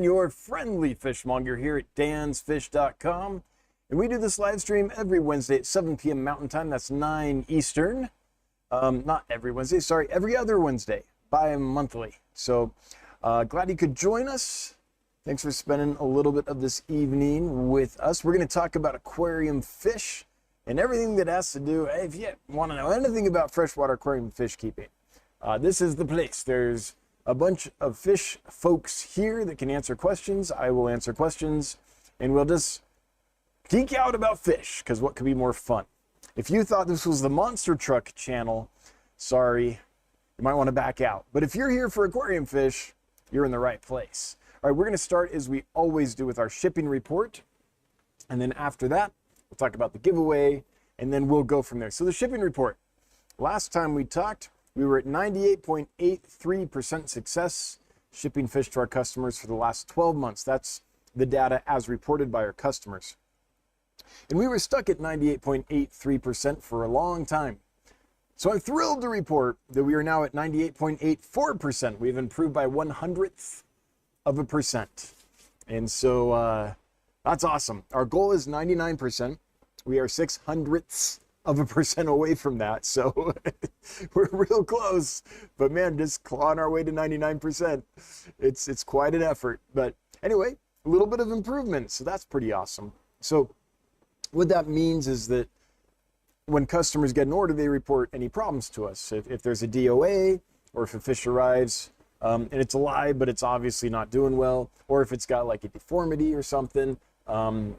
your friendly fishmonger here at dansfish.com. And we do this live stream every Wednesday at 7 p.m. Mountain Time. That's 9 Eastern. Not every Wednesday, sorry, every other Wednesday, bi-monthly. So glad you could join us. Thanks for spending a little bit of this evening with us. We're going to talk about aquarium fish and everything that has to do, if you want to know anything about freshwater aquarium fish keeping, this is the place. There's a bunch of fish folks here that can answer questions. I will answer questions, and we'll just geek out about fish, because what could be more fun? If you thought this was the Monster Truck channel, sorry, you might want to back out. But if you're here for aquarium fish, you're in the right place. All right, we're going to start as we always do with our shipping report. And then after that, we'll talk about the giveaway, and then we'll go from there. So the shipping report. Last time we talked, we were at 98.83% success shipping fish to our customers for the last 12 months. That's the data as reported by our customers. And we were stuck at 98.83% for a long time. So I'm thrilled to report that we are now at 98.84%. We've improved by 0.01%. And so that's awesome. Our goal is 99%. We are 0.06% away from that. So we're real close. But man, just clawing our way to 99%. It's quite an effort. But anyway, a little bit of improvement. So that's pretty awesome. So what that means is that when customers get an order, they report any problems to us. If there's a DOA, or if a fish arrives and it's alive, but it's obviously not doing well, or if it's got like a deformity or something,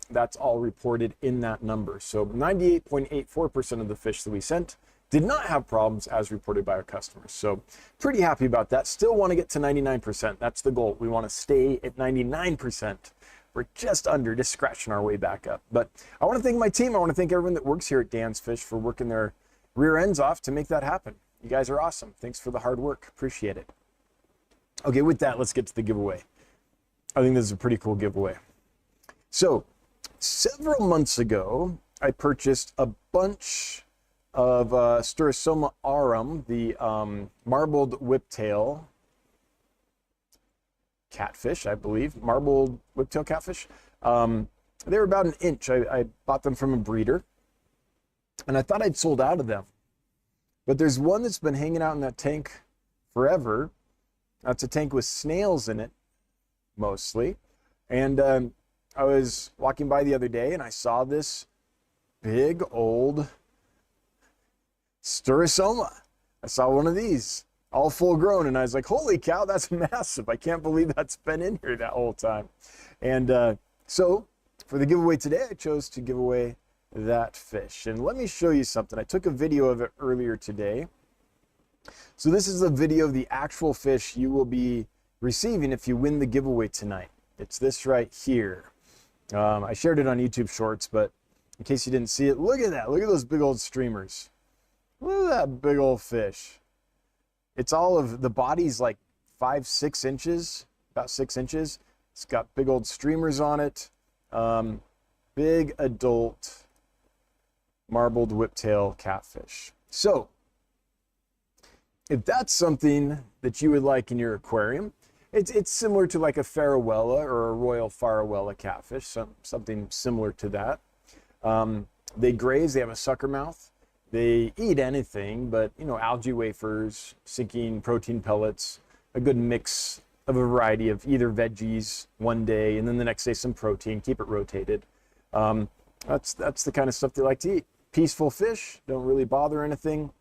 that's all reported in that number. So 98.84% of the fish that we sent did not have problems as reported by our customers. So pretty happy about that. Still want to get to 99%. That's the goal. We want to stay at 99%. We're just scratching our way back up. But I want to thank my team. I want to thank everyone that works here at Dan's Fish for working their rear ends off to make that happen. You guys are awesome. Thanks for the hard work. Appreciate it. Okay, with that, let's get to the giveaway. I think this is a pretty cool giveaway. So several months ago, I purchased a bunch of Sturisoma aurum, the marbled whiptail catfish, I believe, marbled whiptail catfish. They were about 1 inch. I bought them from a breeder, and I thought I'd sold out of them. But there's one that's been hanging out in that tank forever. That's a tank with snails in it, mostly. And I was walking by the other day, and I saw this big old Sturisoma. I saw one of these, all full grown, and I was like, holy cow, that's massive. I can't believe that's been in here that whole time. And so for the giveaway today, I chose to give away that fish. And let me show you something. I took a video of it earlier today. So this is a video of the actual fish you will be receiving if you win the giveaway tonight. It's this right here. I shared it on YouTube Shorts, but in case you didn't see it, look at that. Look at those big old streamers. Look at that big old fish. It's all of the body's like 5-6 inches, about 6 inches. It's got big old streamers on it. Big adult marbled whiptail catfish. So if that's something that you would like in your aquarium, it's similar to like a Farowella or a Royal Farowella catfish, something similar to that. They graze, they have a sucker mouth. They eat anything, but you know, algae wafers, sinking protein pellets, a good mix of a variety of either veggies one day and then the next day some protein, keep it rotated. That's the kind of stuff they like to eat. Peaceful fish, don't really bother anything.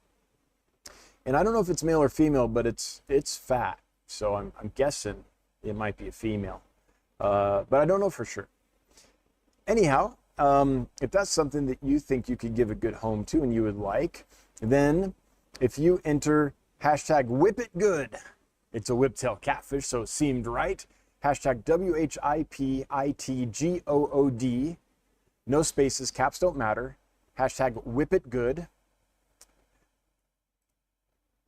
And I don't know if it's male or female, but it's fat. So I'm guessing it might be a female, but I don't know for sure. Anyhow, if that's something that you think you could give a good home to and you would like, then if you enter hashtag #WhipItGood, it's a whiptail catfish, so it seemed right. Hashtag WHIPITGOOD, no spaces, caps don't matter. Hashtag #WhipItGood.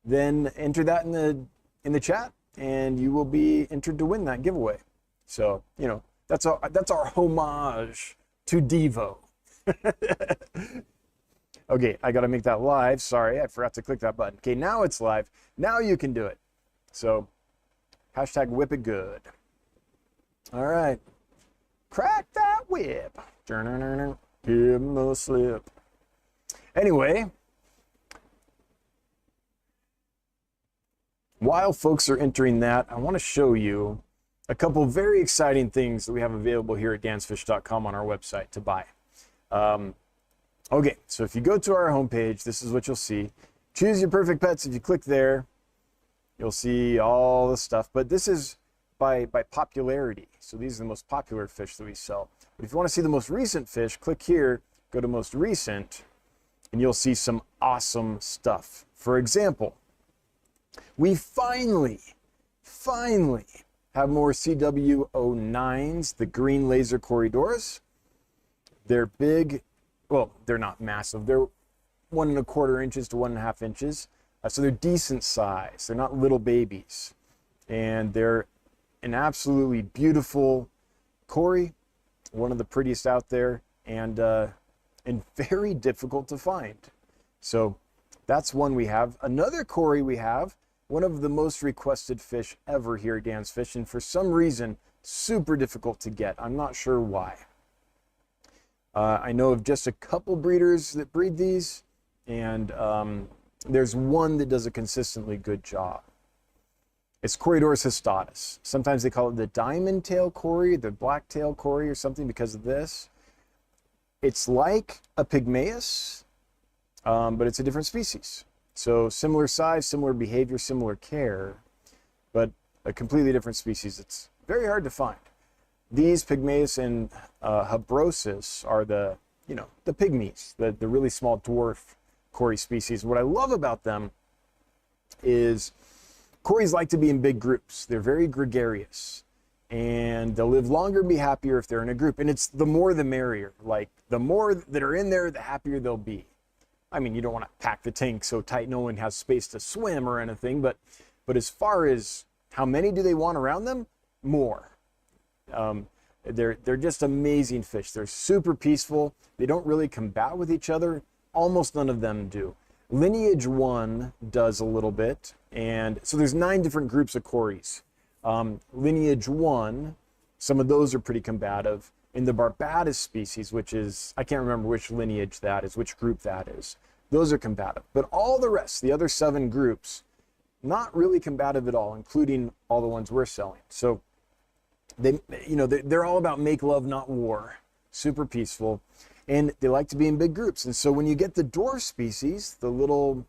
Then enter that in the chat, and you will be entered to win that giveaway. So you know that's our homage to Devo. Okay, I gotta make that live. Sorry, I forgot to click that button. Okay, now it's live. Now you can do it. So, hashtag #WhipItGood. All right. Crack that whip. Give him the slip. Anyway, while folks are entering that, I want to show you a couple very exciting things that we have available here at dansfish.com on our website to buy. Okay, so if you go to our homepage, this is what you'll see. Choose your perfect pets. If you click there, you'll see all the stuff. But this is by popularity. So these are the most popular fish that we sell. But if you want to see the most recent fish, click here, go to most recent, and you'll see some awesome stuff. For example, we finally have more CW09s, the green laser corridors. They're big. Well, they're not massive. They're 1 1/4 inches to 1.5 inches. So they're decent size. They're not little babies. And they're an absolutely beautiful cory, one of the prettiest out there, and very difficult to find. So that's one we have. Another cory we have, one of the most requested fish ever here at Dan's Fish, and for some reason, super difficult to get. I'm not sure why. I know of just a couple breeders that breed these, and there's one that does a consistently good job. It's Corydoras hystatus. Sometimes they call it the diamond tail cory, the black tail cory or something because of this. It's like a pygmaeus, but it's a different species. So similar size, similar behavior, similar care, but a completely different species. It's very hard to find. These pygmaeus and habrosus are the pygmies, the really small dwarf cory species. What I love about them is cories like to be in big groups. They're very gregarious, and they'll live longer and be happier if they're in a group. And it's the more the merrier. Like, the more that are in there, the happier they'll be. I mean, you don't want to pack the tank so tight no one has space to swim or anything, but as far as how many do they want around them? More. They're just amazing fish. They're super peaceful. They don't really combat with each other. Almost none of them do. Lineage 1 does a little bit, and so there's 9 different groups of cories. Lineage 1, some of those are pretty combative. In the Barbatus species, which is, I can't remember which lineage that is, which group that is, those are combative. But all the rest, the other 7 groups, not really combative at all, including all the ones we're selling. So they're all about make love, not war. Super peaceful. And they like to be in big groups. And so when you get the dwarf species, the little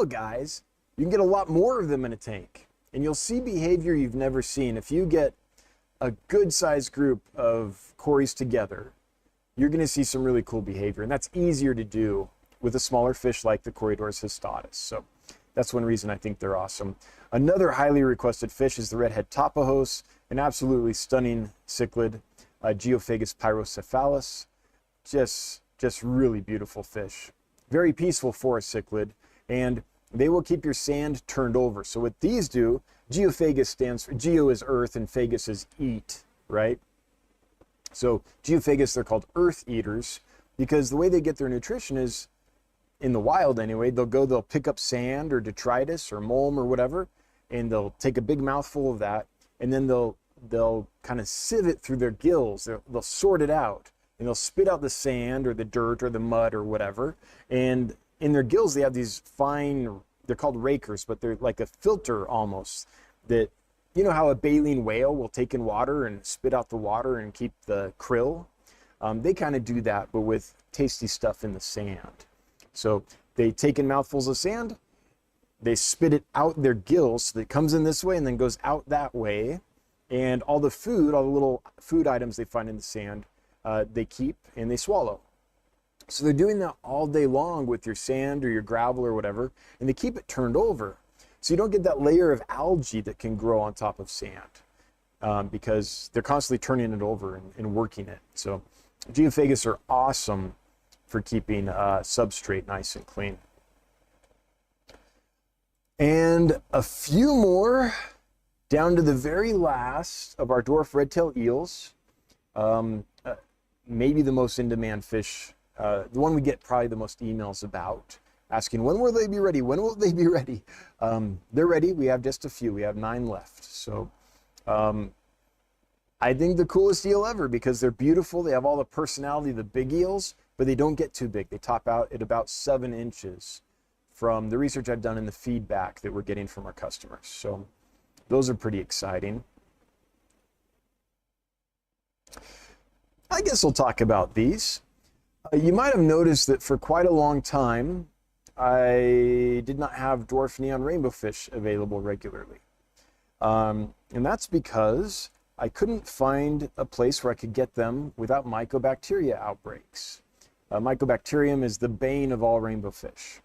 guys, you can get a lot more of them in a tank. And you'll see behavior you've never seen. If you get a good sized group of cories together, you're going to see some really cool behavior. And that's easier to do with a smaller fish like the Corydoras hystatus. So that's one reason I think they're awesome. Another highly requested fish is the redhead tapajos, an absolutely stunning cichlid, Geophagus pyrocephalus. Just really beautiful fish. Very peaceful for a cichlid, and they will keep your sand turned over. So what these do, Geophagus stands for, geo is earth and phagus is eat, right? So Geophagus, they're called earth eaters because the way they get their nutrition is, in the wild anyway, they'll pick up sand or detritus or mulm or whatever, and they'll take a big mouthful of that, and then they'll kind of sieve it through their gills. They'll sort it out, and they'll spit out the sand or the dirt or the mud or whatever. And in their gills, they have these fine, they're called rakers, but they're like a filter almost, that, you know how a baleen whale will take in water and spit out the water and keep the krill? They kind of do that, but with tasty stuff in the sand. So they take in mouthfuls of sand, they spit it out their gills, so that it comes in this way and then goes out that way. And all the food, all the little food items they find in the sand, they keep and they swallow. So they're doing that all day long with your sand or your gravel or whatever, and they keep it turned over. So you don't get that layer of algae that can grow on top of sand because they're constantly turning it over and working it. So Geophagus are awesome for keeping substrate nice and clean. And a few more down to the very last of our dwarf red-tailed eels. Maybe the most in-demand fish, the one we get probably the most emails about, asking when will they be ready? When will they be ready? They're ready. We have just a few. We have 9 left. So I I think the coolest eel ever because they're beautiful. They have all the personality of the big eels, but they don't get too big. They top out at about 7 inches from the research I've done and the feedback that we're getting from our customers. So those are pretty exciting. I guess we'll talk about these. You might have noticed that for quite a long time, I did not have dwarf neon rainbow fish available regularly. And that's because I couldn't find a place where I could get them without mycobacteria outbreaks. Mycobacterium is the bane of all rainbow fish.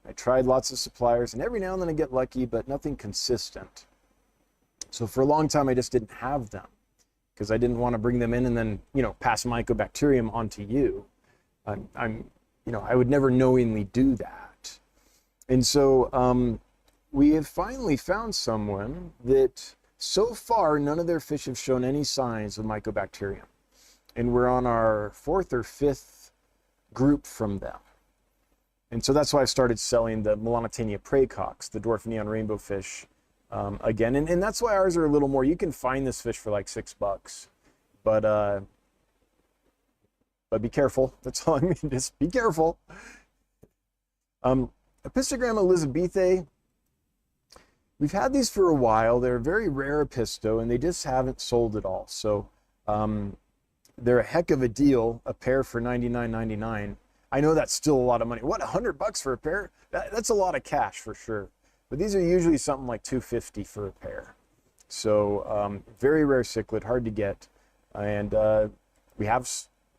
I tried lots of suppliers, and every now and then I get lucky, but nothing consistent. So for a long time, I just didn't have them because I didn't want to bring them in and then, pass mycobacterium onto you. I would never knowingly do that. And so we have finally found someone that so far none of their fish have shown any signs of mycobacterium. And we're on our 4th or 5th group from them. And so that's why I started selling the Melanotania praecox, the dwarf neon rainbow fish, again. And that's why ours are a little more. You can find this fish for like $6, but be careful. That's all I mean. Just be careful. Epistogram elizabethae. We've had these for a while. They're a very rare episto, and they just haven't sold at all. So they're a heck of a deal, a pair for $99.99. I know that's still a lot of money. What, $100 for a pair? That's a lot of cash for sure. But these are usually something like $250 for a pair. So very rare cichlid, hard to get. And we have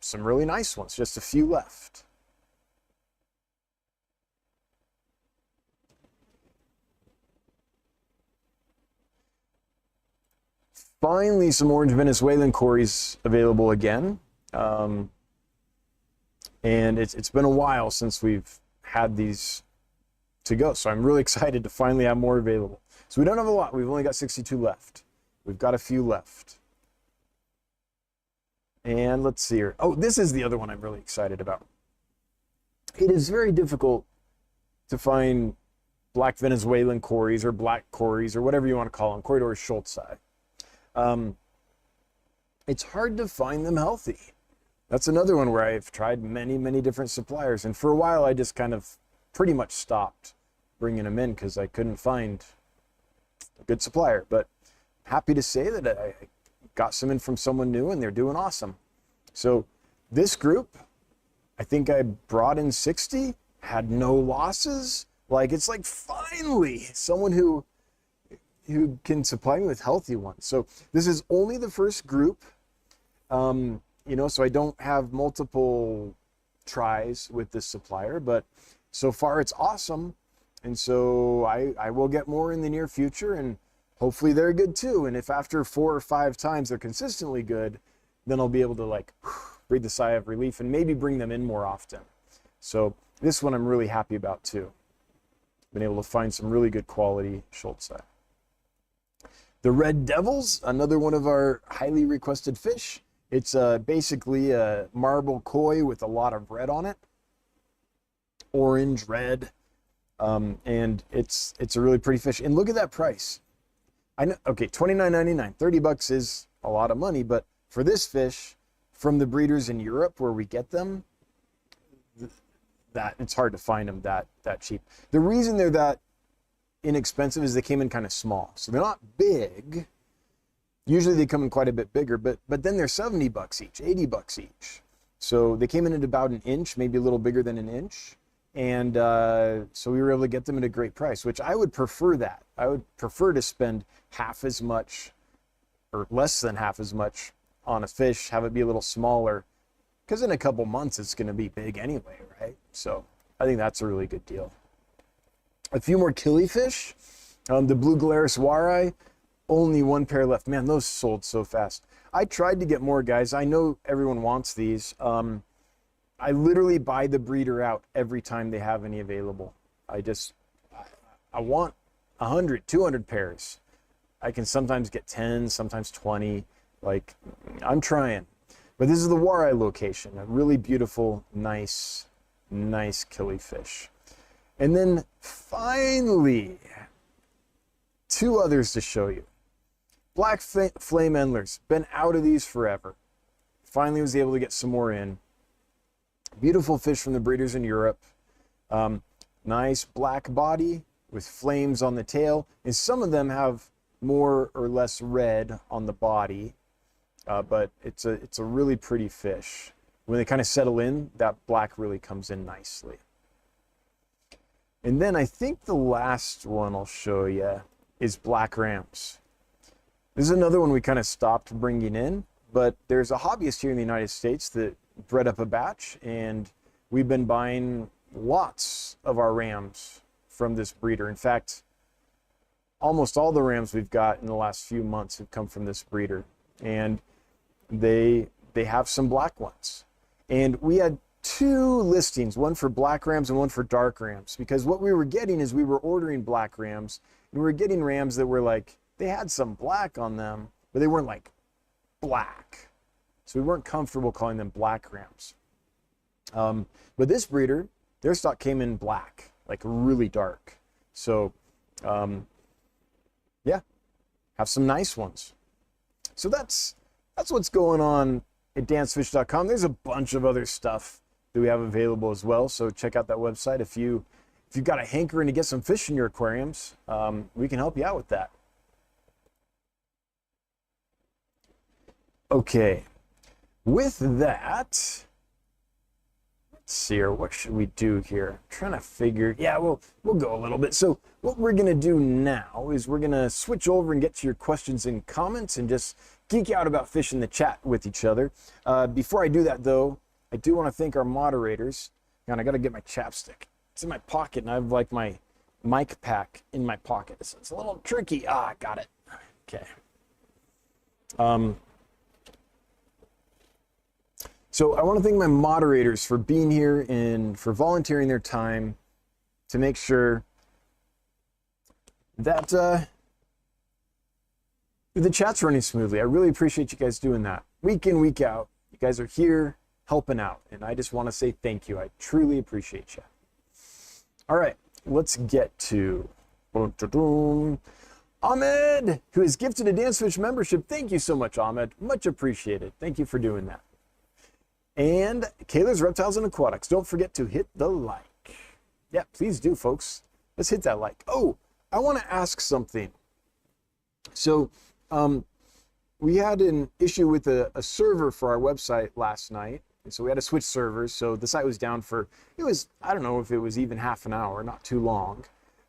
some really nice ones, just a few left. Finally, some orange Venezuelan cories available again. And it's been a while since we've had these to go. So I'm really excited to finally have more available. So we don't have a lot. We've only got 62 left. We've got a few left. And let's see here. Oh, this is the other one I'm really excited about. It is very difficult to find black Venezuelan cories or black cories or whatever you want to call them, Corydoras schultzi. It's hard to find them healthy. That's another one where I've tried many, many different suppliers. And for a while, I just kind of pretty much stopped bringing them in because I couldn't find a good supplier. But happy to say that I got some in from someone new and they're doing awesome. So this group, I think I brought in 60, had no losses. Like, it's like finally someone who can supply me with healthy ones. So this is only the first group. So I don't have multiple tries with this supplier, but so far it's awesome. And so I will get more in the near future, and hopefully they're good too. And if after 4 or 5 times they're consistently good, then I'll be able to breathe a sigh of relief and maybe bring them in more often. So this one I'm really happy about too. Been able to find some really good quality schultzi. The red devils, another one of our highly requested fish. It's basically a marble koi with a lot of red on it. Orange, red, and it's a really pretty fish. And look at that price. I know, okay, $29.99. $30 is a lot of money, but for this fish, from the breeders in Europe where we get them, that it's hard to find them that cheap. The reason they're that inexpensive is they came in kind of small, so they're not big. Usually they come in quite a bit bigger, but then they're $70 each, $80 each. So they came in at about an inch, maybe a little bigger than an inch. And so we were able to get them at a great price, which I would prefer that. I would prefer to spend half as much or less than half as much on a fish, have it be a little smaller, because in a couple months it's going to be big anyway, right? So I think that's a really good deal. A few more killifish. The blue Galeris wari, only 1 pair left. Man, those sold so fast. I tried to get more, guys. I know everyone wants these. I literally buy the breeder out every time they have any available. I want 100, 200 pairs. I can sometimes get 10, sometimes 20. Like, I'm trying. But this is the wari location. A really beautiful, nice killifish. And then finally, 2 others to show you. Black flame endlers, been out of these forever. Finally was able to get some more in. Beautiful fish from the breeders in Europe. Nice black body with flames on the tail, and some of them have more or less red on the body, but it's a really pretty fish. When they kind of settle in, that black really comes in nicely. And then I think the last one I'll show you is black rams. This is another one we kind of stopped bringing in, but there's a hobbyist here in the United States that bred up a batch, and we've been buying lots of our rams from this breeder. In fact, almost all the rams we've got in the last few months have come from this breeder, and they have some black ones. And we had 2 listings, one for black rams and one for dark rams, because what we were getting is we were ordering black rams, and we were getting rams that were like, they had some black on them, but they weren't like black. So we weren't comfortable calling them black rams. But this breeder, their stock came in black, like really dark. So yeah, have some nice ones. So that's what's going on at dancefish.com. There's a bunch of other stuff that we have available as well. So check out that website. If you've got a hankering to get some fish in your aquariums, we can help you out with that. Okay, with that, let's see here, what should we do here? I'm trying to figure, yeah, we'll go a little bit. So what we're gonna do now is we're gonna switch over and get to your questions and comments and just geek out about fish in the chat with each other. Before I do that though, I do want to thank our moderators. And I gotta get my chapstick. It's in my pocket, and I have like my mic pack in my pocket. So it's a little tricky. I got it. Okay. So I want to thank my moderators for being here and for volunteering their time to make sure that the chat's running smoothly. I really appreciate you guys doing that. Week in, week out, you guys are here helping out, and I just want to say thank you. I truly appreciate you. All right, let's get to Ahmed, who has gifted a Dancefish membership. Thank you so much, Ahmed. Much appreciated. Thank you for doing that. And Kayla's Reptiles and Aquatics. Don't forget to hit the like. Yeah, please do, folks. Let's hit that like. Oh, I want to ask something. So, we had an issue with a server for our website last night. And so we had to switch servers. So the site was down for, I don't know if it was even half an hour, not too long.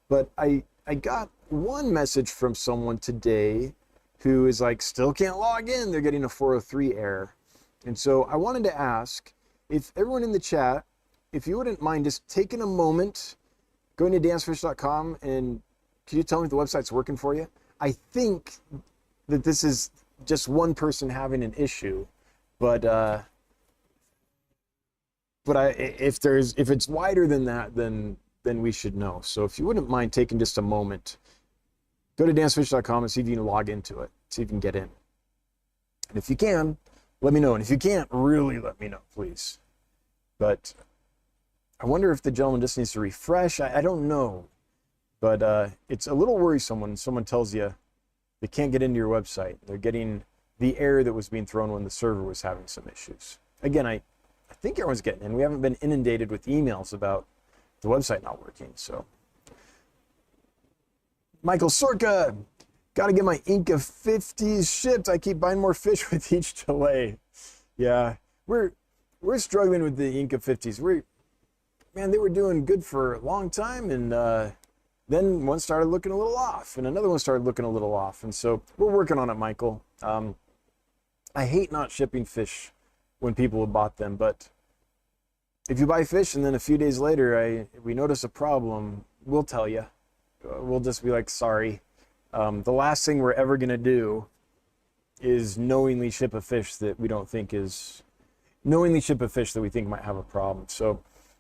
But I got one message from someone today who is like, still can't log in. They're getting a 403 error. And so I wanted to ask if everyone in the chat, if you wouldn't mind just taking a moment, going to dancefish.com, and can you tell me if the website's working for you? I think that this is just one person having an issue, but if it's wider than that, then we should know. So if you wouldn't mind taking just a moment, go to dancefish.com and see if you can log into it, see if you can get in. And if you can, let me know. And if you can't, really let me know, please. But I wonder if the gentleman just needs to refresh. I don't know. But it's a little worrisome when someone tells you they can't get into your website. They're getting the error that was being thrown when the server was having some issues. Again, I think everyone's getting in. We haven't been inundated with emails about the website not working. So, Michael Sorka, got to get my Inca 50s shipped. I keep buying more fish with each delay. Yeah, we're struggling with the Inca 50s. Man, they were doing good for a long time, and then one started looking a little off, and another one started looking a little off. And so we're working on it, Michael. I hate not shipping fish when people have bought them, but if you buy fish and then a few days later we notice a problem, we'll tell you. We'll just be like, sorry. The last thing we're ever going to do is knowingly ship a fish that we think might have a problem. So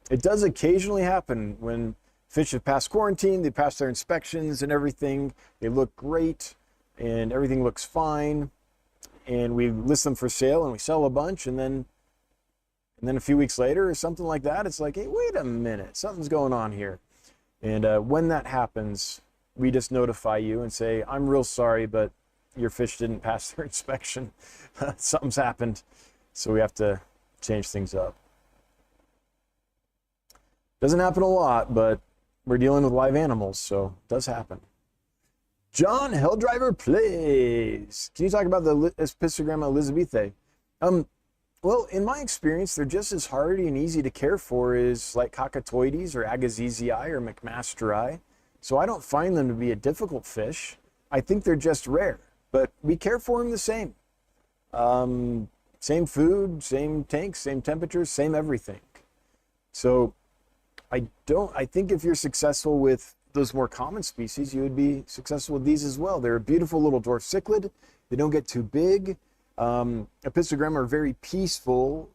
it does occasionally happen when fish have passed quarantine, they pass their inspections and everything, they look great and everything looks fine, and we list them for sale and we sell a bunch, and then a few weeks later or something like that, it's like, hey, wait a minute, something's going on here. And when that happens, we just notify you and say, I'm real sorry, but your fish didn't pass their inspection. Something's happened, so we have to change things up. Doesn't happen a lot, but we're dealing with live animals, so it does happen. John Helldriver Plays. Can you talk about the Epistogramma elizabethae? Well, in my experience, they're just as hardy and easy to care for as like Cacatoides or Agassizii or McMasteri. So I don't find them to be a difficult fish. I think they're just rare, but we care for them the same. Same food, same tank, same temperatures, same everything. So I think if you're successful with those more common species, you would be successful with these as well. They're a beautiful little dwarf cichlid. They don't get too big. Epistogramma are very peaceful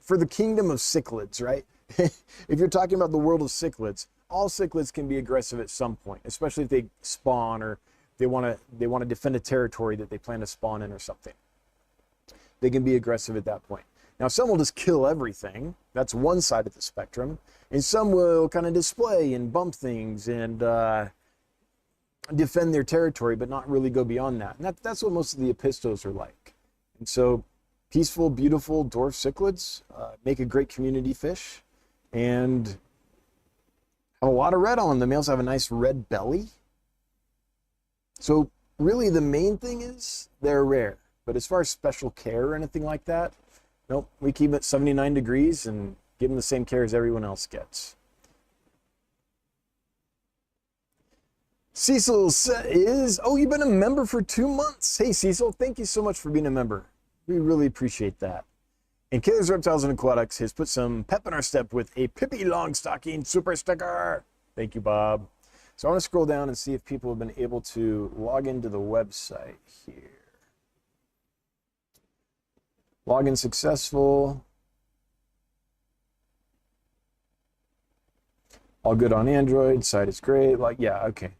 for the kingdom of cichlids, right? If you're talking about the world of cichlids, all cichlids can be aggressive at some point, especially if they spawn or they want to defend a territory that they plan to spawn in or something. They can be aggressive at that point. Now, some will just kill everything. That's one side of the spectrum. And some will kind of display and bump things and defend their territory, but not really go beyond that. And that's what most of the epistos are like. And so peaceful, beautiful dwarf cichlids make a great community fish and have a lot of red on them. The males have a nice red belly. So really the main thing is they're rare. But as far as special care or anything like that, nope, we keep it 79 degrees and give them the same care as everyone else gets. Cecil is, oh, you've been a member for 2 months. Hey, Cecil, thank you so much for being a member. We really appreciate that. And Killers, Reptiles, and Aquatics has put some pep in our step with a Pippi Longstocking super sticker. Thank you, Bob. So I want to scroll down and see if people have been able to log into the website here. Login successful. All good on Android. Site is great. Like, yeah, okay.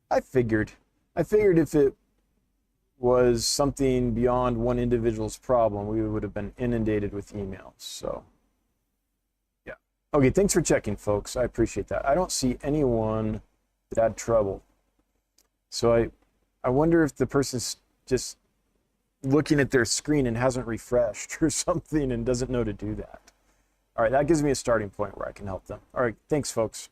I figured if it was something beyond one individual's problem, we would have been inundated with emails. So, yeah. Okay, thanks for checking, folks. I appreciate that. I don't see anyone that had trouble. So I wonder if the person's just looking at their screen and hasn't refreshed or something and doesn't know to do that. All right, that gives me a starting point where I can help them. All right, thanks, folks.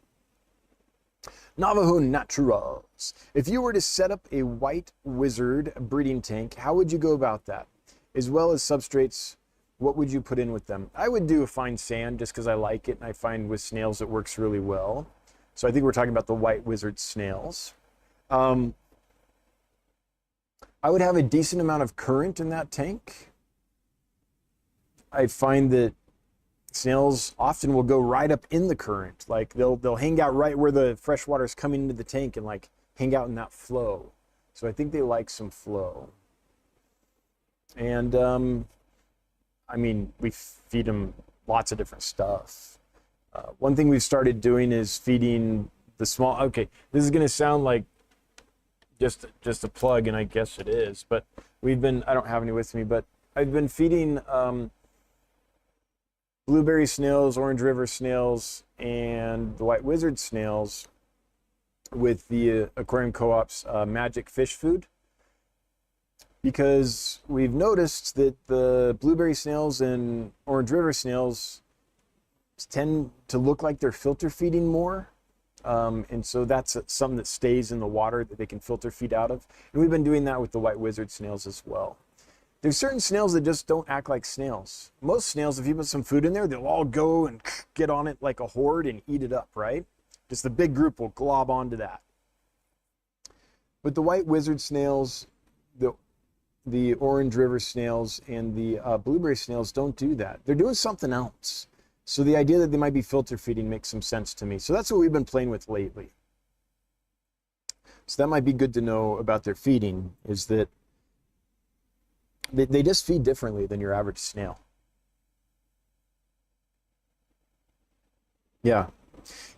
Navajo Naturals. If you were to set up a white wizard breeding tank, how would you go about that? As well as substrates, what would you put in with them? I would do a fine sand just because I like it, and I find with snails it works really well. So I think we're talking about the white wizard snails. I would have a decent amount of current in that tank. I find that snails often will go right up in the current. Like they'll hang out right where the fresh water is coming into the tank and like hang out in that flow. So I think they like some flow. And I mean, we feed them lots of different stuff. One thing we've started doing is feeding the small, okay, this is gonna sound like just a plug, and I guess it is, but we've been, I don't have any with me, but I've been feeding blueberry snails, orange river snails, and the white wizard snails with the Aquarium Co-op's magic fish food, because we've noticed that the blueberry snails and orange river snails tend to look like they're filter feeding more. And so that's something that stays in the water that they can filter feed out of. And we've been doing that with the white wizard snails as well. There's certain snails that just don't act like snails. Most snails, if you put some food in there, they'll all go and get on it like a horde and eat it up, right? Just the big group will glob onto that. But the white wizard snails, the orange river snails, and the blueberry snails don't do that. They're doing something else. So the idea that they might be filter feeding makes some sense to me. So that's what we've been playing with lately. So that might be good to know about their feeding, is that they just feed differently than your average snail. Yeah.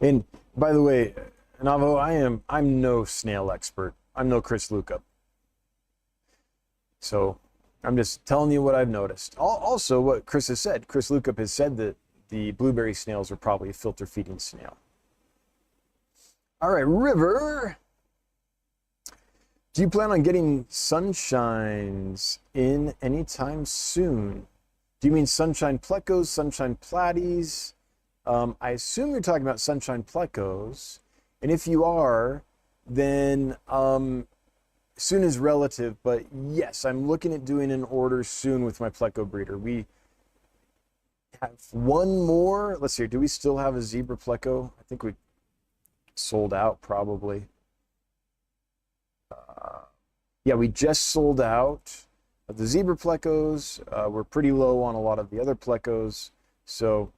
And by the way, Navo, I'm no snail expert. I'm no Chris Luca. So I'm just telling you what I've noticed. Also, what Chris has said. Chris Luca has said that the blueberry snails are probably a filter feeding snail. All right, River. Do you plan on getting sunshines in anytime soon? Do you mean sunshine plecos, sunshine platies? I assume you're talking about sunshine plecos. And if you are, then soon is relative. But yes, I'm looking at doing an order soon with my pleco breeder. We have one more. Let's see, do we still have a zebra pleco? I think we sold out probably. Yeah, we just sold out of the zebra plecos. We're pretty low on a lot of the other plecos. So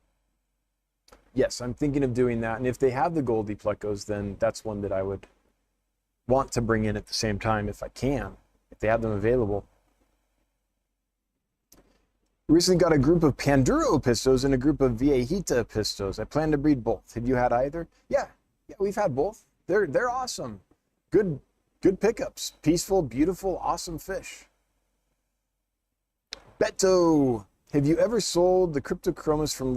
yes, I'm thinking of doing that. And if they have the Goldie plecos, then that's one that I would want to bring in at the same time if I can, if they have them available. Recently got a group of Panduro pistos and a group of Viejita pistos. I plan to breed both. Have you had either? Yeah, we've had both. They're awesome. Good pickups. Peaceful, beautiful, awesome fish. Beto, have you ever sold the Cryptochromis from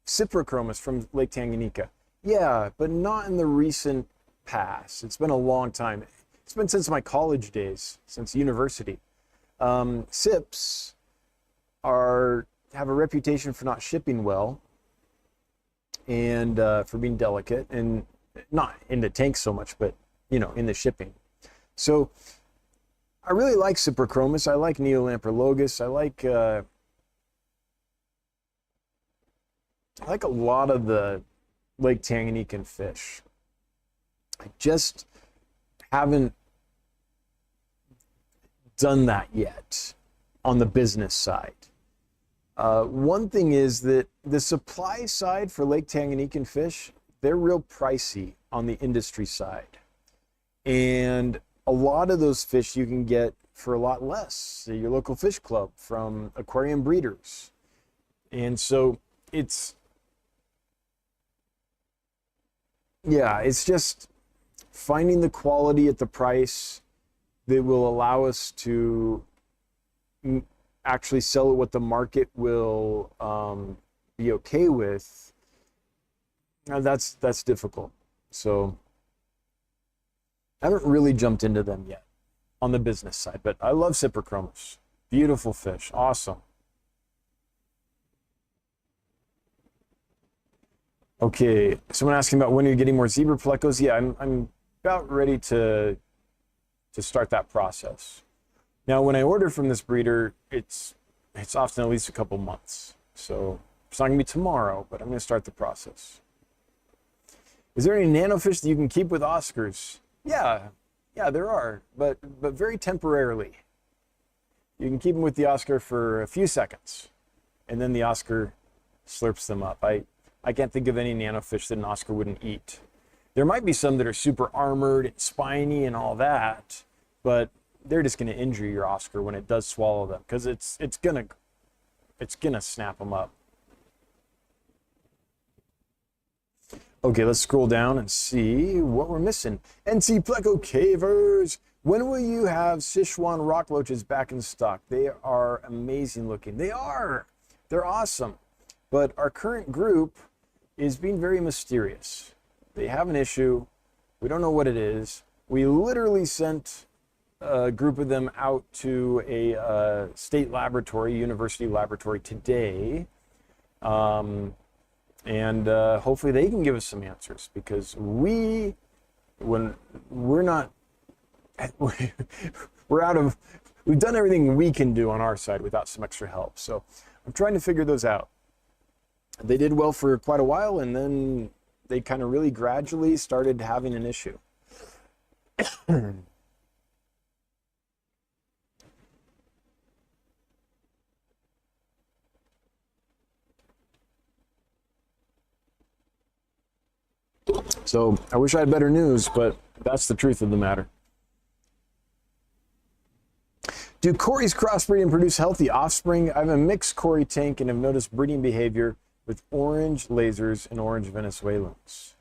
Cyprochromis from Lake Tanganyika? Yeah, but not in the recent past. It's been a long time. It's been since my college days, since university. Cyps have a reputation for not shipping well and for being delicate and not in the tank so much, but in the shipping. So I really like Cyprochromis. I like Neolamprologus. I like a lot of the Lake Tanganyikan fish. I just haven't done that yet on the business side. One thing is that the supply side for Lake Tanganyikan fish, they're real pricey on the industry side. And a lot of those fish you can get for a lot less. Your local fish club from aquarium breeders. And so it's just finding the quality at the price that will allow us to actually sell it what the market will be okay with. Now that's difficult. So I haven't really jumped into them yet on the business side, but I love Cyprochromis. Beautiful fish, awesome. Okay, someone asking about when you're getting more zebra plecos. Yeah, I'm about ready to start that process. Now, when I order from this breeder, it's often at least a couple months. So it's not gonna be tomorrow, but I'm gonna start the process. Is there any nanofish that you can keep with Oscars? Yeah, there are, but very temporarily. You can keep them with the Oscar for a few seconds, and then the Oscar slurps them up. I can't think of any nanofish that an Oscar wouldn't eat. There might be some that are super armored and spiny and all that, but they're just going to injure your Oscar when it does swallow them, because it's gonna snap them up. Okay, let's scroll down and see what we're missing. NC Pleco Cavers. When will you have Sichuan rock loaches back in stock? They are amazing looking. They're awesome. But our current group is being very mysterious. They have an issue. We don't know what it is. We literally sent a group of them out to a state laboratory, university laboratory today. And hopefully they can give us some answers, because we're we've done everything we can do on our side without some extra help. So I'm trying to figure those out. They did well for quite a while, and then they kind of really gradually started having an issue. So I wish I had better news, but that's the truth of the matter. Do Corys crossbreed and produce healthy offspring? I have a mixed Cory tank and have noticed breeding behavior with orange lasers and orange Venezuelans.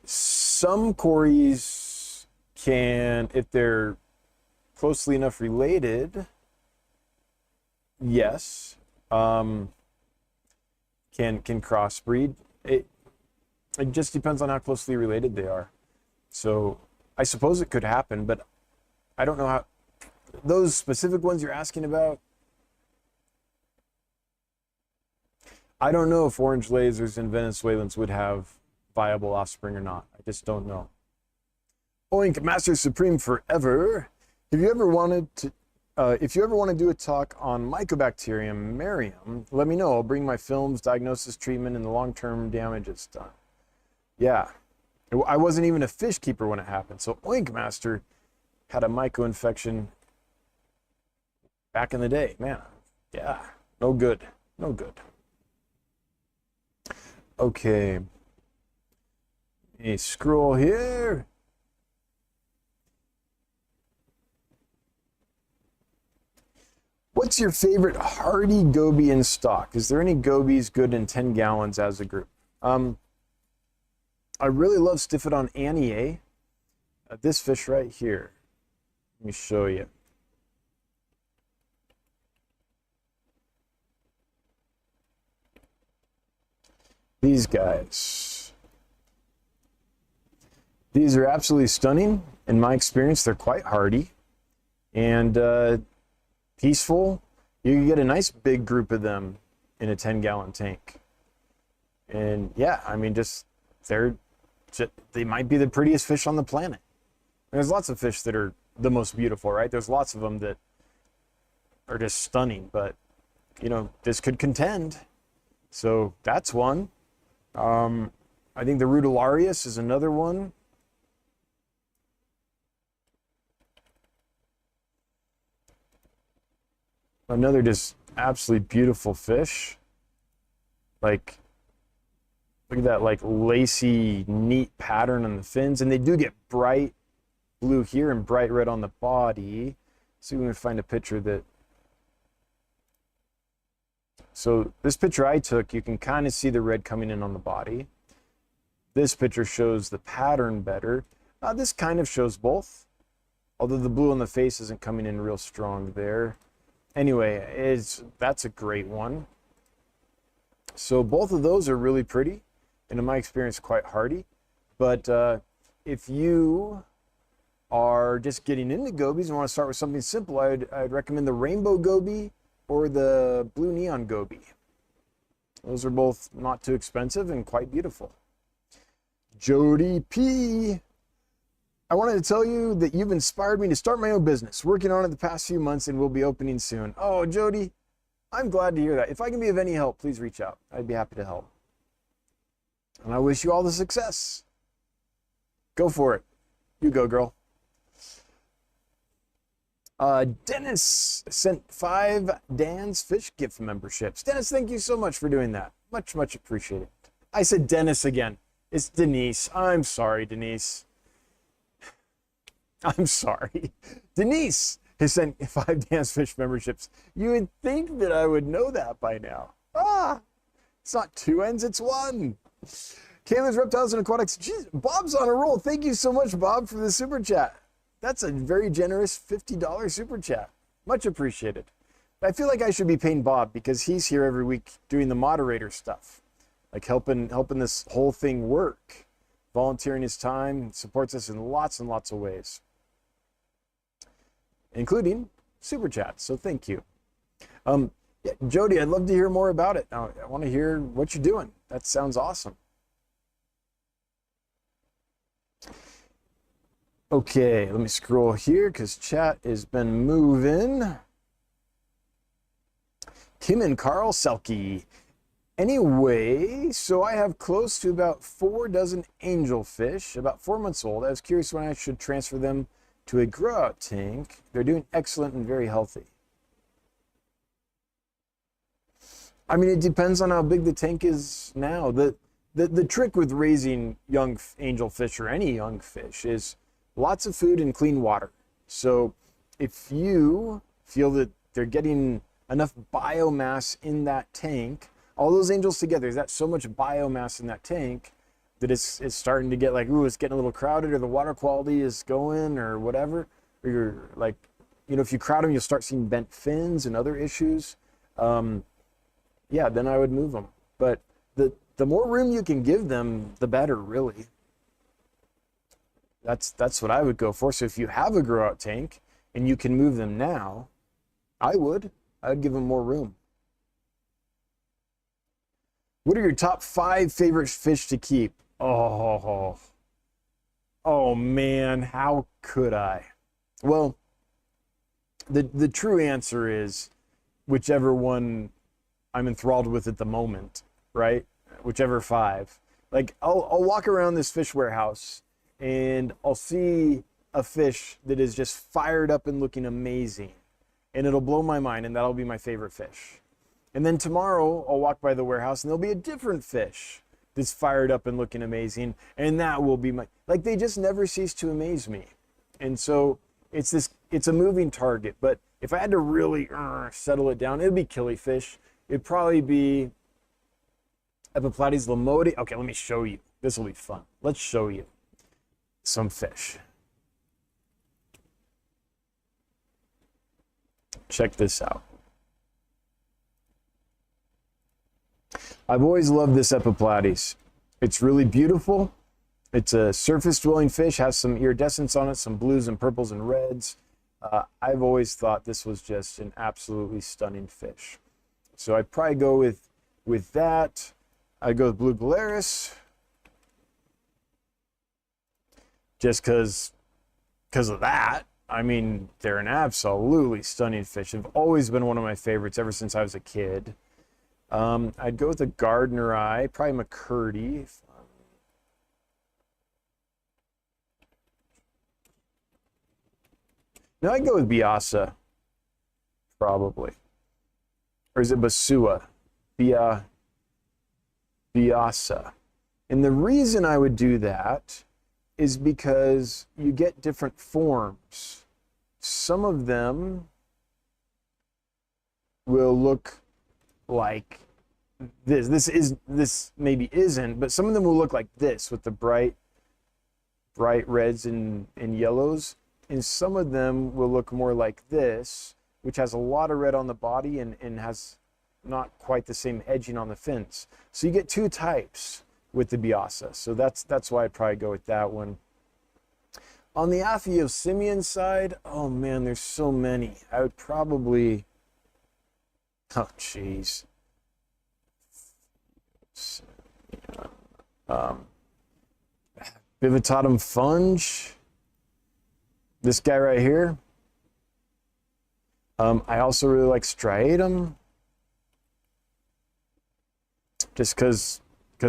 Some Corys can, if they're closely enough related, yes. Can crossbreed. It just depends on how closely related they are. So I suppose it could happen, but I don't know how, those specific ones you're asking about, I don't know if orange lasers and Venezuelans would have viable offspring or not. I just don't know. Oink, Master Supreme forever. If you ever want to do a talk on Mycobacterium Marium, let me know. I'll bring my films, diagnosis, treatment, and the long-term damages done. Yeah, I wasn't even a fish keeper when it happened. So Oink Master had a myco infection back in the day. Man, yeah, no good, no good. Okay, let me scroll here. What's your favorite hardy goby in stock? Is there any gobies good in 10 gallons as a group? I really love Stiphodon anniae. This fish right here. Let me show you. These guys. These are absolutely stunning. In my experience, they're quite hardy and peaceful. You can get a nice big group of them in a 10-gallon tank. And yeah, I mean, they might be the prettiest fish on the planet. There's lots of fish that are the most beautiful, right? There's lots of them that are just stunning, but you know, this could contend. So that's one. I think the Rudolarius is another one. Another just absolutely beautiful fish. Like, look at that, like lacy, neat pattern on the fins, and they do get bright blue here and bright red on the body. See if we can find a picture that. So this picture I took, you can kind of see the red coming in on the body. This picture shows the pattern better. This kind of shows both, although the blue on the face isn't coming in real strong there. Anyway, that's a great one. So both of those are really pretty, and in my experience, quite hardy. But if you are just getting into gobies and want to start with something simple, I'd recommend the rainbow goby or the blue neon goby. Those are both not too expensive and quite beautiful. Jody P. I wanted to tell you that you've inspired me to start my own business. Working on it the past few months and will be opening soon. Oh, Jody, I'm glad to hear that. If I can be of any help, please reach out. I'd be happy to help. And I wish you all the success. Go for it. You go, girl. Dennis sent 5 Dan's Fish gift memberships. Dennis, thank you so much for doing that. Much, much appreciated. I said Dennis again. It's Denise. I'm sorry, Denise. I'm sorry. Denise has sent 5 Dan's Fish memberships. You would think that I would know that by now. It's not 2 N's, it's 1. Kayla's Reptiles and Aquatics. Jeez, Bob's on a roll. Thank you so much, Bob, for the super chat. That's a very generous $50 super chat. Much appreciated. I feel like I should be paying Bob because he's here every week doing the moderator stuff, like helping this whole thing work, volunteering his time, supports us in lots and lots of ways, including super chats. So thank you. Yeah, Jody, I'd love to hear more about it. I want to hear what you're doing. That sounds awesome. Okay, let me scroll here because chat has been moving. Kim and Carl Selke. Anyway, so I have close to about 4 dozen angelfish, about 4 months old. I was curious when I should transfer them to a grow-out tank. They're doing excellent and very healthy. I mean, it depends on how big the tank is now. The trick with raising young angelfish or any young fish is lots of food and clean water. So if you feel that they're getting enough biomass in that tank, all those angels together, there's that so much biomass in that tank that it's starting to get like, ooh, it's getting a little crowded, or the water quality is going, or whatever. Or you're like, you know, if you crowd them, you'll start seeing bent fins and other issues. Yeah, then I would move them. But the more room you can give them, the better, really. That's what I would go for. So if you have a grow out tank and you can move them now, I'd give them more room. What are your top 5 favorite fish to keep? Oh man, how could I? Well, the true answer is whichever one I'm enthralled with at the moment, right? Whichever 5. Like I'll walk around this fish warehouse and I'll see a fish that is just fired up and looking amazing, and it'll blow my mind, and that'll be my favorite fish. And then tomorrow I'll walk by the warehouse and there'll be a different fish that's fired up and looking amazing, and that will be my, like, they just never cease to amaze me. And so it's a moving target. But if I had to really settle it down, it'd be killifish. It'd probably be Epiplates lamodi. Okay, let me show you. This will be fun. Let's show you some fish. Check this out. I've always loved this Epiplates. It's really beautiful. It's a surface dwelling fish, has some iridescence on it, some blues and purples and reds. I've always thought this was just an absolutely stunning fish. So I'd probably go with that. I'd go with blue Galaris, just because of that. I mean, they're an absolutely stunning fish. They've always been one of my favorites ever since I was a kid. I'd go with a Gardner Eye, probably McCurdy. No, I'd go with Biasa, probably. Or is it Basua? Biasa. And the reason I would do that is because you get different forms. Some of them will look like this. This maybe isn't, but some of them will look like this with the bright reds and yellows. And some of them will look more like this, which has a lot of red on the body and has not quite the same edging on the fins. So you get 2 types with the Biasa. So that's why I'd probably go with that one. On the Aphyosemian side, oh man, there's so many. I would probably, oh geez. Bivitatum funge. This guy right here. I also really like striatum. Just because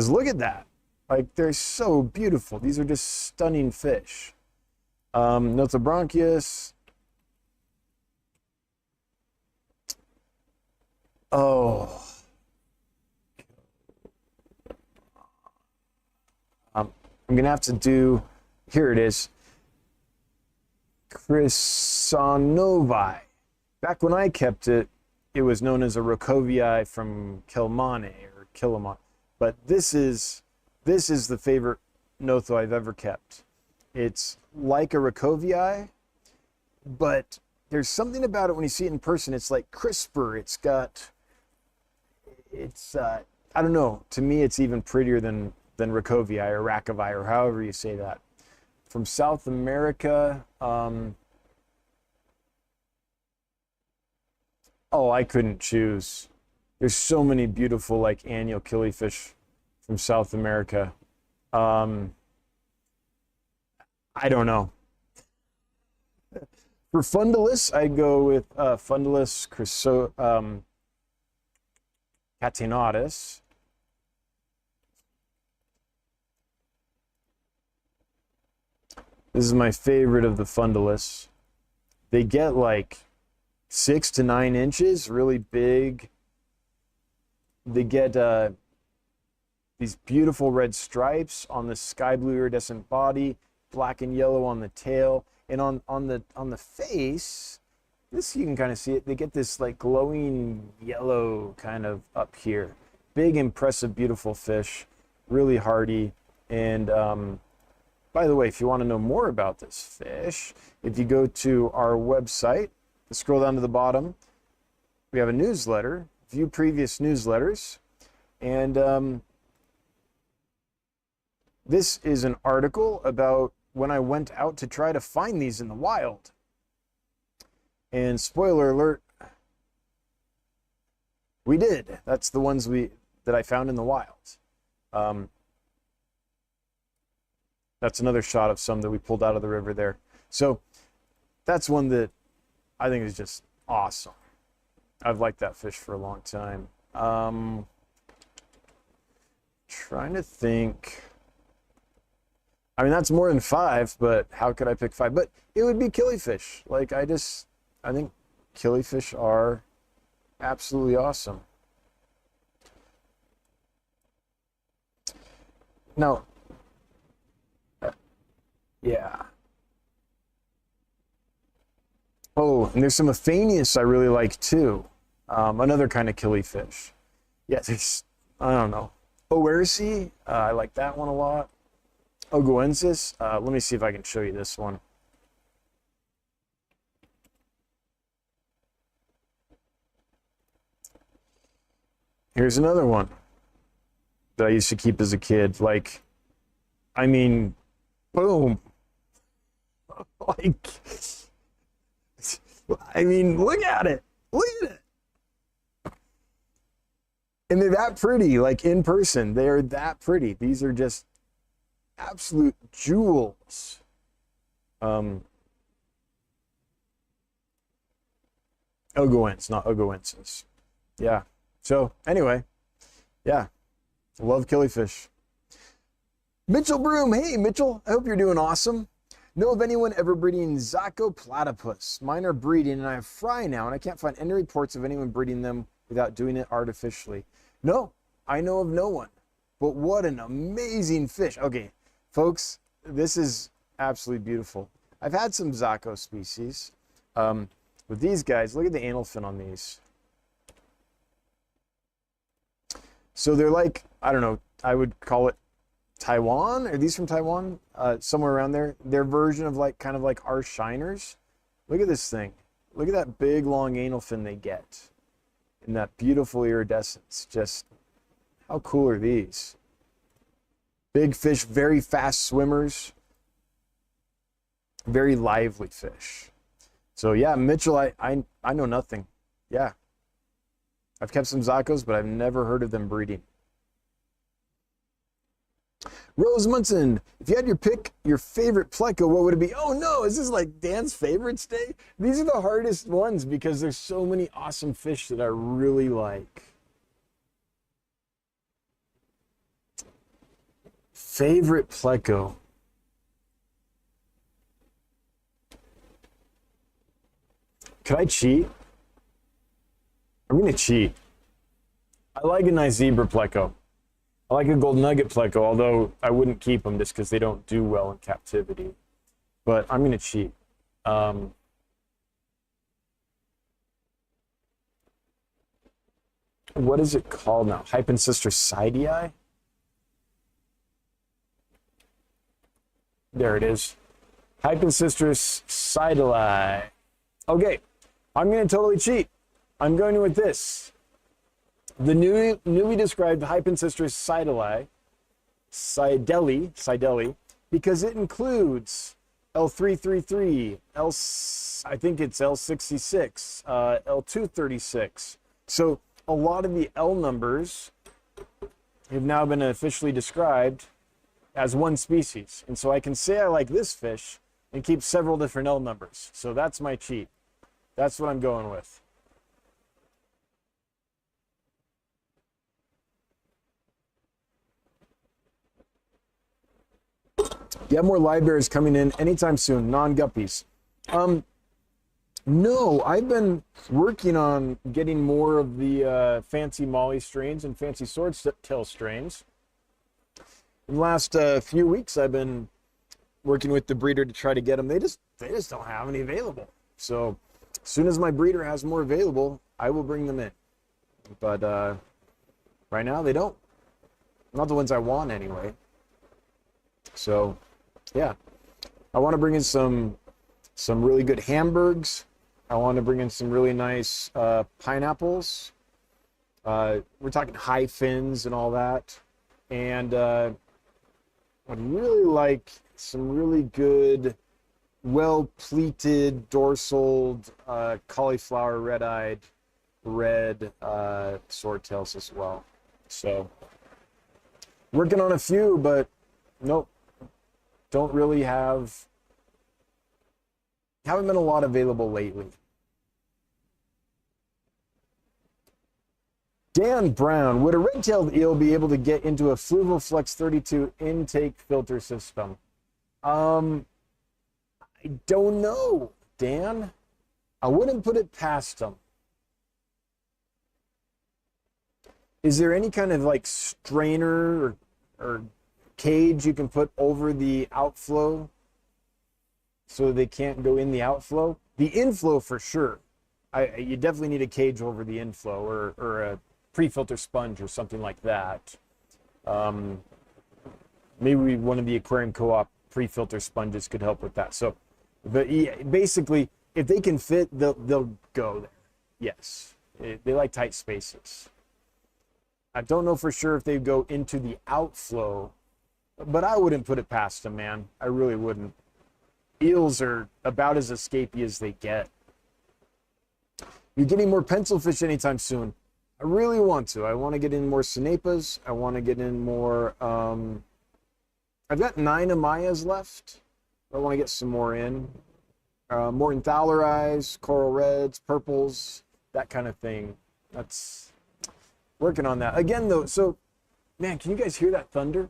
look at that. Like, they're so beautiful. These are just stunning fish. Nothabronchius. Oh. I'm going to have to do, here it is. Chrysonovi. Back when I kept it, it was known as a Rocovii from Kilmane or Kilimon. But this is the favorite Notho I've ever kept. It's like a Rocovii, but there's something about it when you see it in person. It's like crisper. I don't know. To me, it's even prettier than Rocovii or Racovii or however you say that. From South America, oh, I couldn't choose. There's so many beautiful, like, annual killifish from South America. I don't know. For Fundulus, I'd go with Fundulus catinatus. This is my favorite of the Fundulus. They get like 6 to 9 inches, really big. They get these beautiful red stripes on the sky blue iridescent body, black and yellow on the tail, and on the face, this you can kind of see it. They get this like glowing yellow kind of up here. Big, impressive, beautiful fish, really hardy. And by the way, if you want to know more about this fish, if you go to our website, scroll down to the bottom, we have a newsletter, view previous newsletters, and this is an article about when I went out to try to find these in the wild. And spoiler alert, we did. That's the ones that I found in the wild. That's another shot of some that we pulled out of the river there. So that's one that I think is just awesome. I've liked that fish for a long time. Trying to think. I mean, that's more than 5, but how could I pick 5? But it would be killifish. Like, I think killifish are absolutely awesome. Now, yeah. Oh, and there's some Aphanius I really like too. Another kind of killifish. Yeah, I don't know. Oersi, I like that one a lot. Ogoensis, let me see if I can show you this one. Here's another one that I used to keep as a kid. Like, I mean, boom. Like, I mean, look at it. Look at it. And they're that pretty, like in person. They are that pretty. These are just absolute jewels. Ogoense, not Ogoensis. Yeah. So anyway, yeah, love killifish. Mitchell Broom, hey Mitchell, I hope you're doing awesome. Know of anyone ever breeding Zaco platypus? Mine are breeding and I have fry now and I can't find any reports of anyone breeding them without doing it artificially. No, I know of no one, but what an amazing fish. Okay, folks, this is absolutely beautiful. I've had some Zaco species. With these guys, look at the anal fin on these. So they're like, I don't know, I would call it Taiwan. Are these from Taiwan? Somewhere around there. Their version of like, kind of like our shiners. Look at this thing. Look at that big, long anal fin they get. And that beautiful iridescence. Just, how cool are these? Big fish, very fast swimmers. Very lively fish. So yeah, Mitchell, I know nothing. Yeah. I've kept some Zacos, but I've never heard of them breeding. Rose Munson, if you had your favorite pleco, what would it be? Oh no, is this like Dan's favorites day? These are the hardest ones because there's so many awesome fish that I really like. Favorite pleco. Could I cheat? I'm gonna cheat. I like a nice zebra pleco. I like a gold nugget pleco, although I wouldn't keep them just because they don't do well in captivity. But I'm gonna cheat. What is it called now? Hypensister sidei? There it is. Hypensister sidei. Okay, I'm gonna totally cheat. I'm going with this. The newly described Hypensistrus sideli, because it includes L333, I think it's L66, L236. So a lot of the L numbers have now been officially described as one species. And so I can say I like this fish and keep several different L numbers. So that's my cheat. That's what I'm going with. You have more libraries coming in anytime soon, non-guppies. No, I've been working on getting more of the fancy molly strains and fancy swordtail strains. In the last few weeks, I've been working with the breeder to try to get them. They just don't have any available. So as soon as my breeder has more available, I will bring them in. But right now, they don't. Not the ones I want anyway. So yeah, I want to bring in some really good Hamburgs. I want to bring in some really nice pineapples. We're talking high fins and all that. And I'd really like some really good, well-pleated, dorsal, cauliflower, red-eyed, red swordtails as well. So working on a few, but nope, don't really haven't been a lot available lately. Dan Brown, would a red-tailed eel be able to get into a Fluval Flex 32 intake filter system? I don't know, Dan. I wouldn't put it past them. Is there any kind of like strainer or cage you can put over the outflow so they can't go in the outflow? The inflow for sure. You definitely need a cage over the inflow or a pre-filter sponge or something like that. Maybe one of the Aquarium Co-op pre-filter sponges could help with that. So, but basically, if they can fit, they'll go there. Yes, they like tight spaces. I don't know for sure if they go into the outflow, but I wouldn't put it past them, man. I really wouldn't. Eels are about as escapey as they get. You getting more pencil fish anytime soon? I really want to. I want to get in more Sinapas. I want to get in more. I've got 9 Amayas left. I want to get some more in. More Enthalerized, coral reds, purples, that kind of thing. That's working on that. Again, though, so, man, can you guys hear that thunder?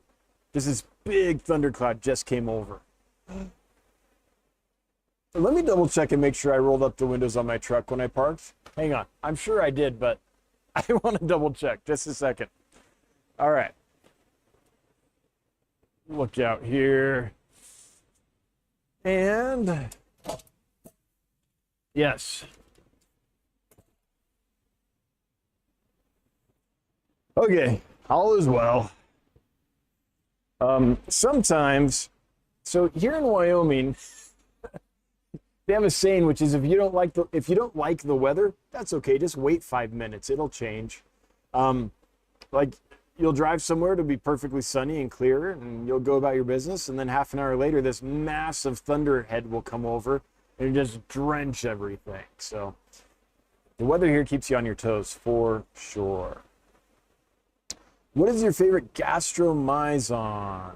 This big thundercloud just came over. Let me double check and make sure I rolled up the windows on my truck when I parked. Hang on. I'm sure I did, but I want to double check. Just a second. All right. Look out here. And yes. Okay, all is well. Sometimes, so here in Wyoming, they have a saying which is if you don't like the weather, that's okay. Just wait 5 minutes. It'll change. Like you'll drive somewhere to be perfectly sunny and clear, and you'll go about your business, and then half an hour later, this massive thunderhead will come over and just drench everything. So the weather here keeps you on your toes for sure. What is your favorite gastromyzon?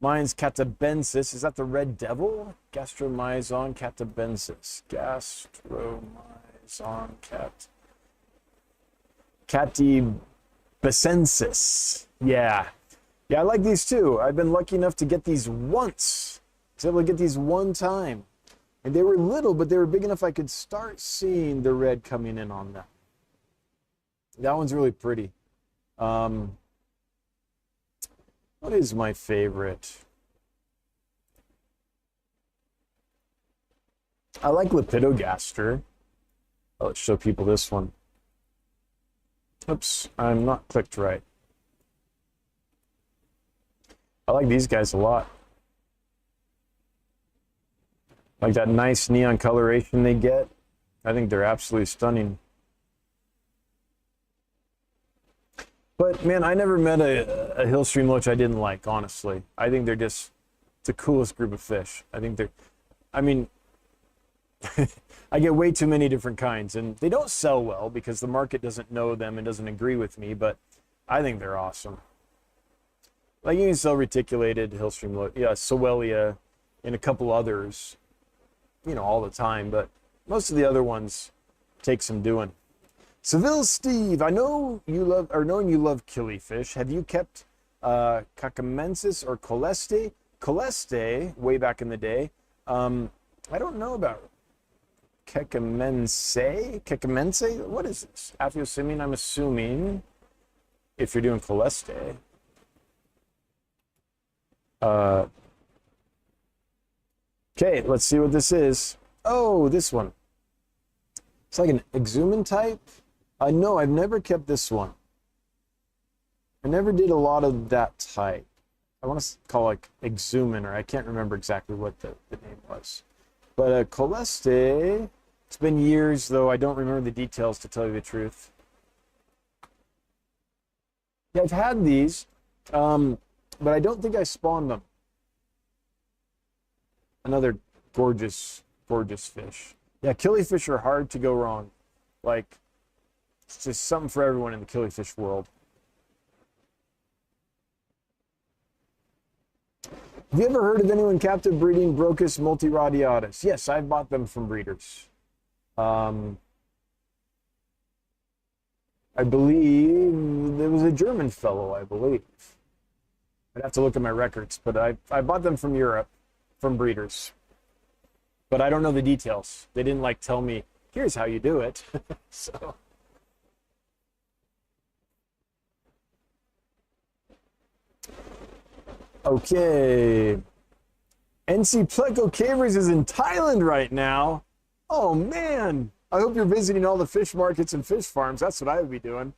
Mine's catabensis. Is that the red devil? Gastromyzon catabensis. Gastromyzon catabensis. Yeah. Yeah, I like these too. I've been lucky enough to get these once. I was able to get these one time. And they were little, but they were big enough I could start seeing the red coming in on them. That one's really pretty. What is my favorite? I like Lepidogaster. Let's show people this one. Oops, I'm not clicked right. I like these guys a lot. Like that nice neon coloration they get. I think they're absolutely stunning. But man, I never met a hillstream loach I didn't like, honestly. I think they're just the coolest group of fish. I think they're, I mean, I get way too many different kinds, and they don't sell well because the market doesn't know them and doesn't agree with me, but I think they're awesome. Like you can sell reticulated hillstream loach, yeah, Sowelia, and a couple others, you know, all the time, but most of the other ones take some doing. Seville Steve, I know you love, or knowing you love killifish, have you kept Cacamensis or Coleste? Coleste, way back in the day. I don't know about Cacamense? What is this? Aphyosemian, I'm assuming, if you're doing Coleste. Okay, let's see what this is. Oh, this one. It's like an exhuman type. No, I've never kept this one. I never did a lot of that type. I want to call it like exhuman, or I can't remember exactly what the name was. But Coleste, it's been years, though I don't remember the details, to tell you the truth. Yeah, I've had these, but I don't think I spawned them. Another gorgeous, gorgeous fish. Yeah, killifish are hard to go wrong. Like, it's just something for everyone in the killifish world. Have you ever heard of anyone captive breeding Brocus multiradiatus? Yes, I've bought them from breeders. I believe there was a German fellow, I believe. I'd have to look at my records, but I bought them from Europe, from breeders. But I don't know the details. They didn't like tell me, here's how you do it. So. Okay. NC Pleco Cavers is in Thailand right now. Oh man. I hope you're visiting all the fish markets and fish farms. That's what I would be doing.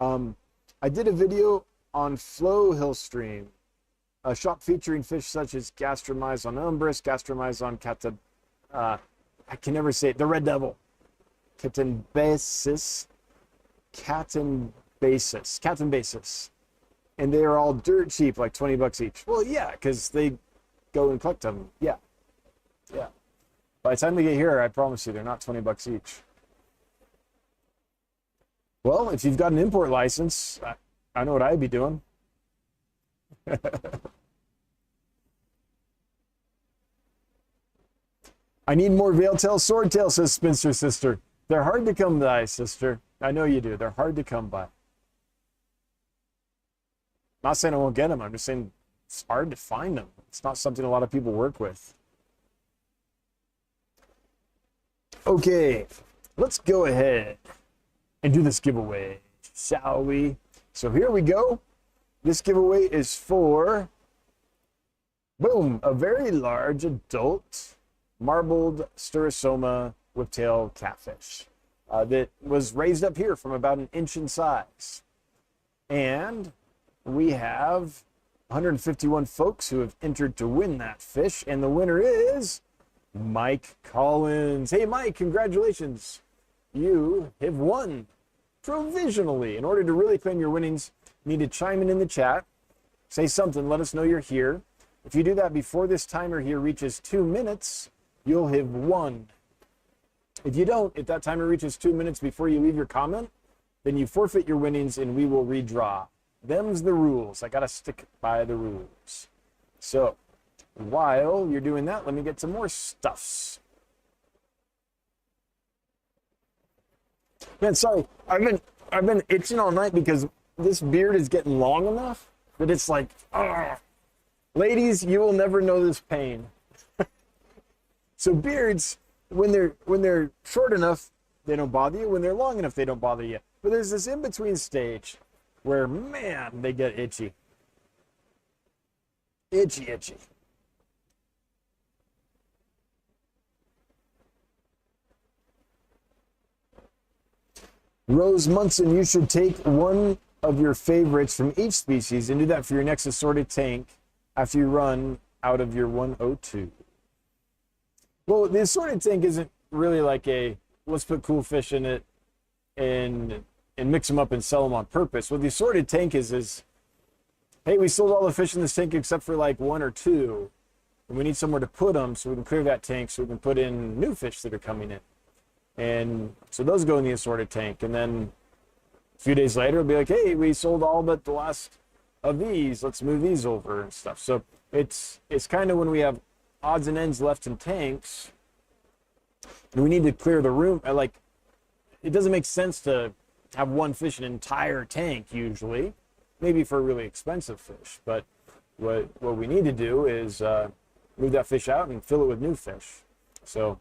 I did a video on Flow Hill Stream, a shop featuring fish such as Gastromyzon umbris, Gastromyzon cata, I can never say it, the red devil, Catanbasis, and they are all dirt cheap, like 20 bucks each. Well, yeah, because they go and collect them. Yeah. By the time they get here, I promise you, they're not 20 bucks each. Well, if you've got an import license, I know what I'd be doing. I need more veil-tail, swordtail, says Spinster Sister. They're hard to come by, sister. I know you do. They're hard to come by. Not saying I won't get them. I'm just saying it's hard to find them. It's not something a lot of people work with. Okay, let's go ahead and do this giveaway, shall we? So here we go. This giveaway is for, boom, a very large adult marbled Sturisoma whiptail catfish that was raised up here from about 1 inch in size. And we have 151 folks who have entered to win that fish, and the winner is Mike Collins. Hey, Mike, congratulations. You have won provisionally. In order to really claim your winnings, you need to chime in the chat. Say something. Let us know you're here. If you do that before this timer here reaches 2 minutes, you'll have won. If you don't, if that timer reaches 2 minutes before you leave your comment, then you forfeit your winnings and we will redraw. Them's the rules. I got to stick by the rules. So, while you're doing that, let me get some more stuffs. Man, sorry, I've been itching all night because this beard is getting long enough that it's like, ugh. Ladies, you will never know this pain. So beards, when they're short enough, they don't bother you. When they're long enough, they don't bother you. But there's this in-between stage where, man, they get itchy. Itchy. Rose Munson, you should take one of your favorites from each species and do that for your next assorted tank after you run out of your 102. Well, the assorted tank isn't really like a, let's put cool fish in it and mix them up and sell them on purpose. What the assorted tank is, hey, we sold all the fish in this tank except for like 1 or 2. And we need somewhere to put them so we can clear that tank so we can put in new fish that are coming in. And so those go in the assorted tank. And then a few days later, it'll be like, hey, we sold all but the last of these. Let's move these over and stuff. So it's kind of when we have odds and ends left in tanks, and we need to clear the room. Like, it doesn't make sense to have one fish in an entire tank usually, maybe for a really expensive fish. But what we need to do is move that fish out and fill it with new fish. So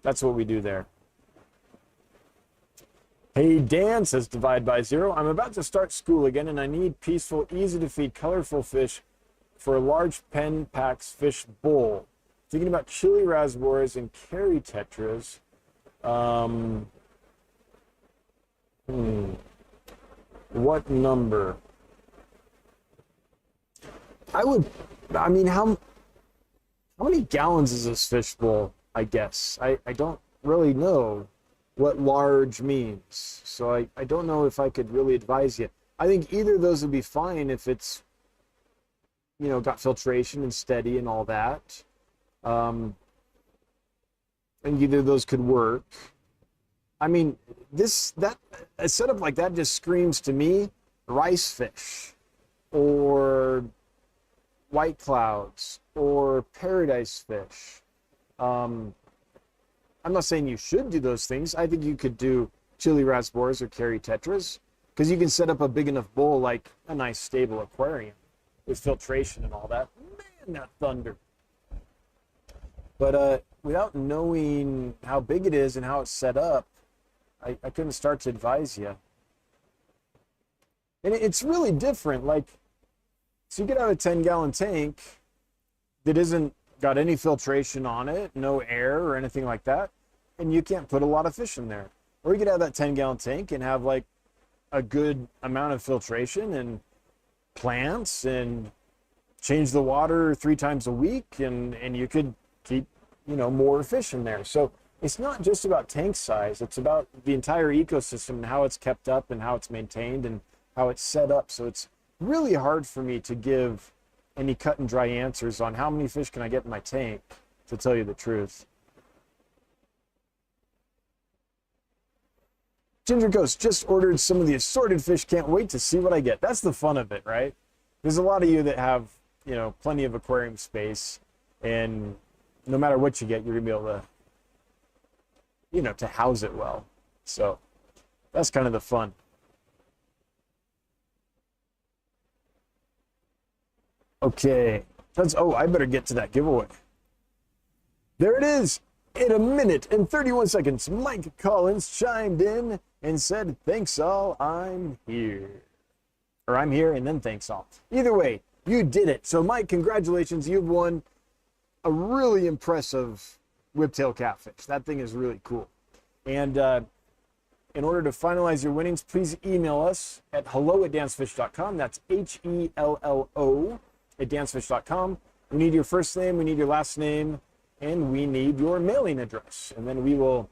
that's what we do there. Hey, Dan says divide by 0. I'm about to start school again, and I need peaceful, easy to feed, colorful fish for a large pen packs fish bowl. Thinking about chili raspberries and carry tetras. What number? I mean, how many gallons is this fish bowl, I guess? I don't really know what large means. So I don't know if I could really advise you. I think either of those would be fine if it's, you know, got filtration and steady and all that. And either of those could work. I mean, a setup like that just screams to me rice fish or white clouds or paradise fish. I'm not saying you should do those things. I think you could do chili rasboras or carry tetras, because you can set up a big enough bowl like a nice stable aquarium with filtration and all that. Man, that thunder. But without knowing how big it is and how it's set up, I couldn't start to advise you. And it's really different. Like, so you could have a 10-gallon tank that isn't got any filtration on it, no air or anything like that, and you can't put a lot of fish in there. Or you could have that 10-gallon tank and have like a good amount of filtration and plants and change the water 3 times a week, and you could keep, more fish in there. So it's not just about tank size. It's about the entire ecosystem and how it's kept up and how it's maintained and how it's set up. So it's really hard for me to give any cut and dry answers on how many fish can I get in my tank, to tell you the truth. Ginger Ghost just ordered some of the assorted fish. Can't wait to see what I get. That's the fun of it, right? There's a lot of you that have, plenty of aquarium space, and no matter what you get, you're gonna be able to, to house it well. So that's kind of the fun. Okay, I better get to that giveaway. There it is. In 1 minute and 31 seconds, Mike Collins chimed in and said, "Thanks all, I'm here." Or I'm here and then thanks all. Either way, you did it. So Mike, congratulations. You've won a really impressive whiptail catfish. That thing is really cool. And in order to finalize your winnings, please email us at hello@dancefish.com. That's HELLO@dancefish.com. We need your first name, we need your last name, and we need your mailing address. And then we will,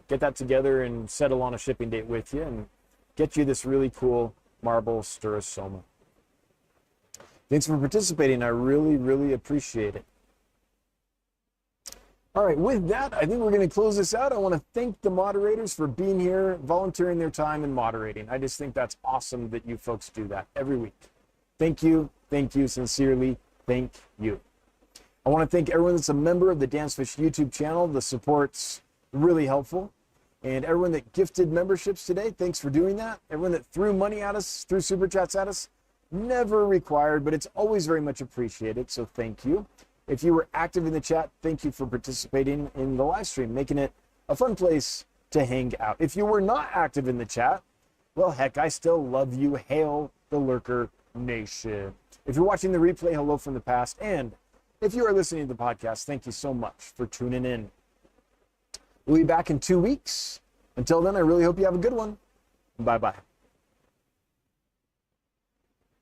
get that together and settle on a shipping date with you and get you this really cool marble Sturisoma. Thanks for participating. I really, really appreciate it. All right, with that, I think we're going to close this out. I want to thank the moderators for being here, volunteering their time, and moderating. I just think that's awesome that you folks do that every week. Thank you, sincerely, thank you. I want to thank everyone that's a member of the Dancefish YouTube channel. The support's really helpful. And everyone that gifted memberships today, thanks for doing that. Everyone that threw money at us, threw super chats at us, never required, but it's always very much appreciated, so thank you. If you were active in the chat, thank you for participating in the live stream, making it a fun place to hang out. If you were not active in the chat, well, heck, I still love you. Hail the Lurker Nation. If you're watching the replay, hello from the past. And if you are listening to the podcast, thank you so much for tuning in. We'll be back in 2 weeks. Until then, I really hope you have a good one. Bye-bye.